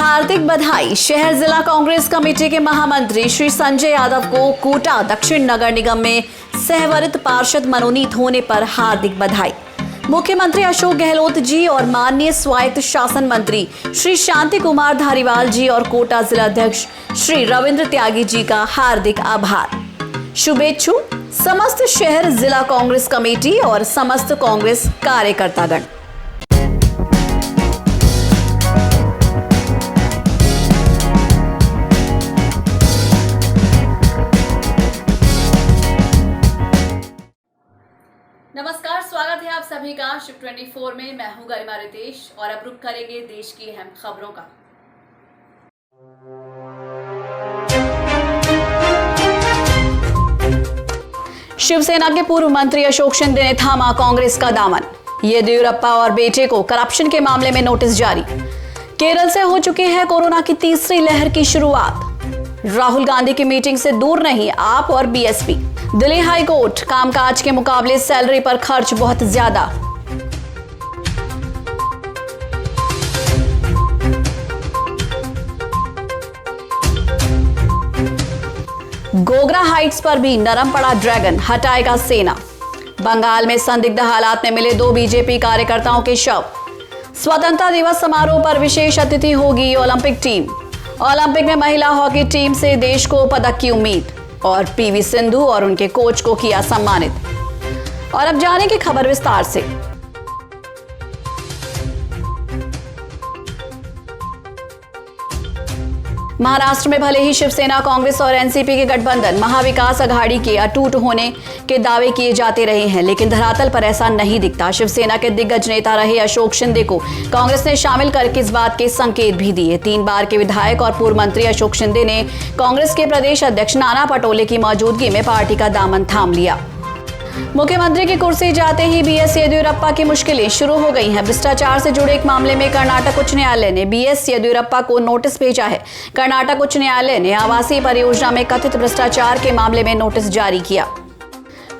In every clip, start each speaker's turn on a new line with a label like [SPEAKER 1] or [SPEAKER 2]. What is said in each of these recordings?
[SPEAKER 1] हार्दिक बधाई। शहर जिला कांग्रेस कमेटी के महामंत्री श्री संजय यादव को कोटा दक्षिण नगर निगम में सहवरित पार्षद मनोनीत होने पर हार्दिक बधाई। मुख्यमंत्री अशोक गहलोत जी और माननीय स्वायत्त शासन मंत्री श्री शांति कुमार धारीवाल जी और कोटा जिलाध्यक्ष श्री रविंद्र त्यागी जी का हार्दिक आभार। शुभेच्छु समस्त शहर जिला कांग्रेस कमेटी और समस्त कांग्रेस कार्यकर्तागण। नमस्कार, स्वागत है आप सभी का शिफ्ट 24 में। मैं हूं गरिमा रितेश और अब रुक करेंगे देश की अहम खबरों का। शिवसेना के पूर्व मंत्री अशोक शिंदे ने थामा कांग्रेस का दामन। येदियुरप्पा और बेटे को करप्शन के मामले में नोटिस जारी। केरल से हो चुकी है कोरोना की तीसरी लहर की शुरुआत। राहुल गांधी की मीटिंग से दूर नहीं आप और बीएसपी। दिल्ली हाई कोर्ट, कामकाज के मुकाबले सैलरी पर खर्च बहुत ज्यादा। गोगरा हाइट्स पर भी नरम पड़ा ड्रैगन, हटाएगा सेना। बंगाल में संदिग्ध हालात में मिले 2 बीजेपी कार्यकर्ताओं के शव। स्वतंत्रता दिवस समारोह पर विशेष अतिथि होगी ओलंपिक टीम। ओलंपिक में महिला हॉकी टीम से देश को पदक की उम्मीद और पीवी सिंधु और उनके कोच को किया सम्मानित। और अब जाने की खबर विस्तार से। महाराष्ट्र में भले ही शिवसेना, कांग्रेस और एनसीपी के गठबंधन महाविकास अघाड़ी के अटूट होने के दावे किए जाते रहे हैं, लेकिन धरातल पर ऐसा नहीं दिखता। शिवसेना के दिग्गज नेता रहे अशोक शिंदे को कांग्रेस ने शामिल करके इस बात के संकेत भी दिए। 3 बार के विधायक और पूर्व मंत्री अशोक शिंदे ने कांग्रेस के प्रदेश अध्यक्ष नाना पटोले की मौजूदगी में पार्टी का दामन थाम लिया। मुख्यमंत्री की कुर्सी जाते ही बीएस येदियुरप्पा की मुश्किलें शुरू हो गई हैं। भ्रष्टाचार से जुड़े एक मामले में कर्नाटक उच्च न्यायालय ने बीएस येदियुरप्पा को नोटिस भेजा है। कर्नाटक उच्च न्यायालय ने आवासीय परियोजना में कथित भ्रष्टाचार के मामले में नोटिस जारी किया।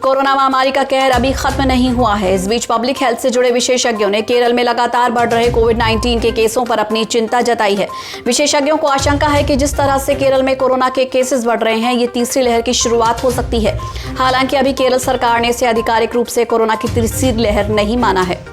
[SPEAKER 1] कोरोना महामारी का कहर अभी खत्म नहीं हुआ है। इस बीच पब्लिक हेल्थ से जुड़े विशेषज्ञों ने केरल में लगातार बढ़ रहे कोविड-19 के केसों पर अपनी चिंता जताई है। विशेषज्ञों को आशंका है कि जिस तरह से केरल में कोरोना के केसेस बढ़ रहे हैं, ये तीसरी लहर की शुरुआत हो सकती है। हालांकि अभी केरल सरकार ने इसे आधिकारिक रूप से कोरोना की तीसरी लहर नहीं माना है।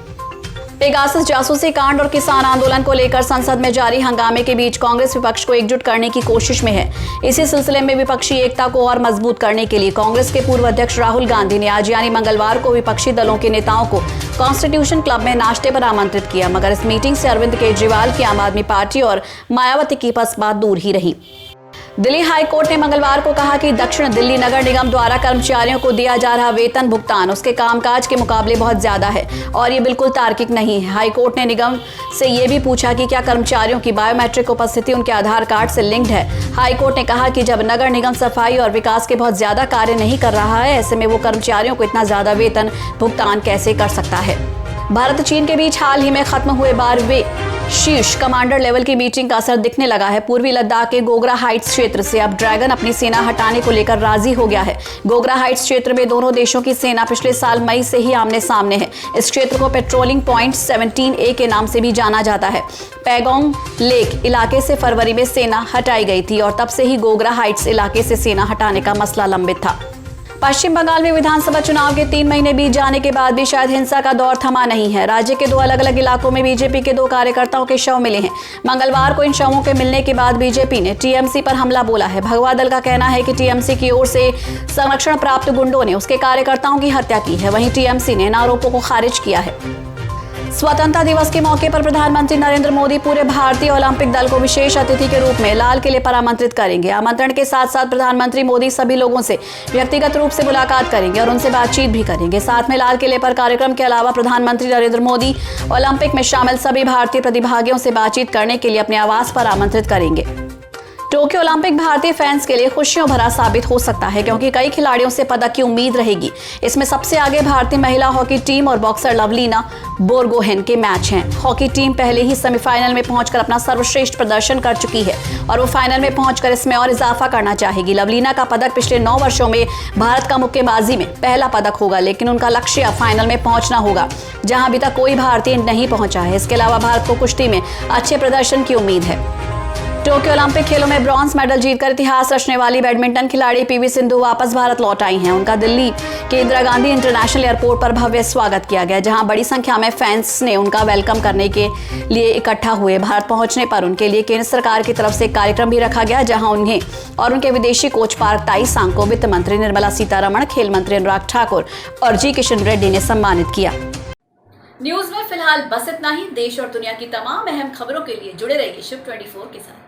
[SPEAKER 1] पेगासस जासूसी कांड और किसान आंदोलन को लेकर संसद में जारी हंगामे के बीच कांग्रेस विपक्ष को एकजुट करने की कोशिश में है। इसी सिलसिले में विपक्षी एकता को और मजबूत करने के लिए कांग्रेस के पूर्व अध्यक्ष राहुल गांधी ने आज यानी मंगलवार को विपक्षी दलों के नेताओं को कॉन्स्टिट्यूशन क्लब में नाश्ते पर आमंत्रित किया, मगर इस मीटिंग से अरविंद केजरीवाल की आम आदमी पार्टी और मायावती की बसपा दूर ही रही। दिल्ली हाई कोर्ट ने मंगलवार को कहा कि दक्षिण दिल्ली नगर निगम द्वारा कर्मचारियों को दिया जा रहा वेतन भुगतान उसके कामकाज के मुकाबले बहुत ज्यादा है और ये बिल्कुल तार्किक नहीं है। हाई कोर्ट ने निगम से ये भी पूछा कि क्या कर्मचारियों की बायोमेट्रिक उपस्थिति उनके आधार कार्ड से लिंक्ड है। हाई कोर्ट ने कहा कि जब नगर निगम सफाई और विकास के बहुत ज्यादा कार्य नहीं कर रहा है, ऐसे में वो कर्मचारियों को इतना ज्यादा वेतन भुगतान कैसे कर सकता है। भारत चीन के बीच हाल ही में खत्म हुए 12वें शीर्ष कमांडर लेवल की मीटिंग का असर दिखने लगा है। पूर्वी लद्दाख के गोगरा हाइट्स क्षेत्र से अब ड्रैगन अपनी सेना हटाने को लेकर राजी हो गया है। गोगरा हाइट्स क्षेत्र में दोनों देशों की सेना पिछले साल मई से ही आमने सामने है। इस क्षेत्र को पेट्रोलिंग पॉइंट 17A के नाम से भी जाना जाता है। पैगोंग लेक इलाके से फरवरी में सेना हटाई गई थी और तब से ही गोगरा हाइट्स इलाके से सेना हटाने का मसला लंबित था। पश्चिम बंगाल में विधानसभा चुनाव के 3 महीने बीत जाने के बाद भी शायद हिंसा का दौर थमा नहीं है। राज्य के 2 अलग अलग इलाकों में बीजेपी के 2 कार्यकर्ताओं के शव मिले हैं। मंगलवार को इन शवों के मिलने के बाद बीजेपी ने टीएमसी पर हमला बोला है। भगवा दल का कहना है कि टीएमसी की ओर से संरक्षण प्राप्त गुंडों ने उसके कार्यकर्ताओं की हत्या की है। वहीं टीएमसी ने इन आरोपों को खारिज किया है। स्वतंत्रता दिवस के मौके पर प्रधानमंत्री नरेंद्र मोदी पूरे भारतीय ओलंपिक दल को विशेष अतिथि के रूप में लाल किले पर आमंत्रित करेंगे। आमंत्रण के साथ साथ प्रधानमंत्री मोदी सभी लोगों से व्यक्तिगत रूप से मुलाकात करेंगे और उनसे बातचीत भी करेंगे। साथ में लाल किले पर कार्यक्रम के अलावा प्रधानमंत्री नरेंद्र मोदी ओलंपिक में शामिल सभी भारतीय प्रतिभागियों से बातचीत करने के लिए अपने आवास पर आमंत्रित करेंगे। टोक्यो ओलंपिक भारतीय फैंस के लिए खुशियों भरा साबित हो सकता है, क्योंकि कई खिलाड़ियों से पदक की उम्मीद रहेगी। इसमें सबसे आगे भारतीय महिला हॉकी टीम और बॉक्सर लवलीना बोरगोहेन के मैच हैं। हॉकी टीम पहले ही सेमीफाइनल में पहुंचकर अपना सर्वश्रेष्ठ प्रदर्शन कर चुकी है और वो फाइनल में पहुंचकर इसमें और इजाफा करना चाहेगी। लवलीना का पदक पिछले 9 वर्षों में भारत का मुक्केबाजी में पहला पदक होगा, लेकिन उनका लक्ष्य अब फाइनल में पहुंचना होगा, जहां अभी तक कोई भारतीय नहीं पहुंचा है। इसके अलावा भारत को कुश्ती में अच्छे प्रदर्शन की उम्मीद है। टोक्यो ओलंपिक खेलों में ब्रॉन्ज मेडल जीतकर इतिहास रचने वाली बैडमिंटन खिलाड़ी पीवी सिंधु वापस भारत लौट आई हैं। उनका दिल्ली के इंदिरा गांधी इंटरनेशनल एयरपोर्ट पर भव्य स्वागत किया गया, जहां बड़ी संख्या में फैंस ने उनका वेलकम करने के लिए इकट्ठा हुए। भारत पहुंचने पर उनके लिए केंद्र सरकार की तरफ से एक कार्यक्रम भी रखा गया, जहां उन्हें और उनके विदेशी कोच पार्क ताई-सांग को वित्त मंत्री निर्मला सीतारमण, खेल मंत्री अनुराग ठाकुर और जी किशन रेड्डी ने सम्मानित किया। न्यूज में फिलहाल बस इतना ही। देश और दुनिया की तमाम अहम खबरों के लिए जुड़े रहिए शिव 24 के साथ।